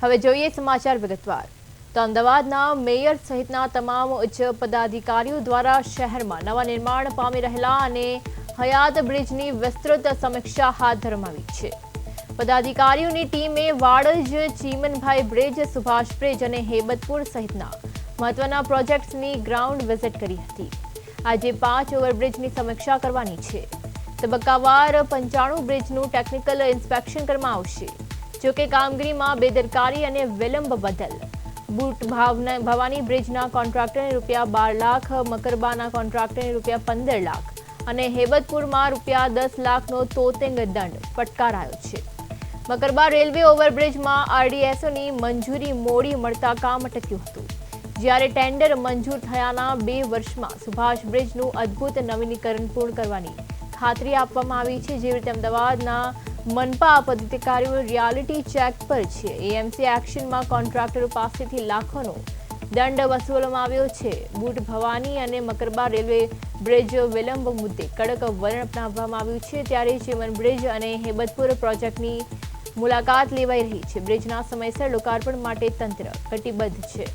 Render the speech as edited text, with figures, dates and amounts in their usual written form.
હવે જોઈએ સમાચાર વિગતવાર। તો અમદાવાદના મેયર સહિતના તમામ ઉચ્ચ પદાધિકારીઓ દ્વારા શહેરમાં નવા નિર્માણ પામી રહેલા અને હયાત બ્રિજની વિસ્તૃત સમીક્ષા હાથ ધરવામાં આવી છે। પદાધિકારીઓની ટીમે વાડજ, ચીમનભાઈ બ્રિજ, સુભાષ બ્રિજ અને હેબતપુર સહિતના મહત્વના પ્રોજેક્ટ્સની ગ્રાઉન્ડ વિઝિટ કરી હતી। આજે 5 ઓવરબ્રિજની સમીક્ષા કરવાની છે। તબક્કાવાર 95 બ્રિજનું ટેકનિકલ ઇન્સ્પેક્શન કરવામાં આવશે। જો કે કામગીરીમાં બેદરકારી અને વિલંબ બદલ બુટ ભવાની બ્રિજના કોન્ટ્રાક્ટરને ₹12 લાખ, મકરબાના કોન્ટ્રાક્ટરને ₹15 લાખ અને હેબતપુરમાં ₹10 લાખનો તોતિંગ દંડ ફટકારાયો છે। મકરબા રેલવે ઓવરબ્રિજમાં RDSOની મંજૂરી મોડી મળતા કામ અટક્યું હતું, જ્યારે ટેન્ડર મંજૂર થયાના 2 વર્ષમાં સુભાષ બ્રિજનું અદ્ભુત નવીનીકરણ પૂર્ણ કરવાની ખાતરી આપવામાં આવી છે। જેવી રીતે અમદાવાદના મનપા પદાધિકારીઓ રિયાલિટી ચેક પર છે। AMC એક્શનમાં કોન્ટ્રાક્ટરો પાસેથી લાખોનો દંડ વસૂલવામાં આવ્યો છે। બુટ ભવાની અને મકરબા રેલવે બ્રિજ વિલંબ મુદ્દે કડક વલણ અપનાવવામાં આવ્યું છે, ત્યારે ચીમન બ્રિજ અને હેબતપુર પ્રોજેક્ટની મુલાકાત લેવાઈ રહી છે। બ્રિજના સમયસર લોકાર્પણ માટે તંત્ર કટિબદ્ધ છે।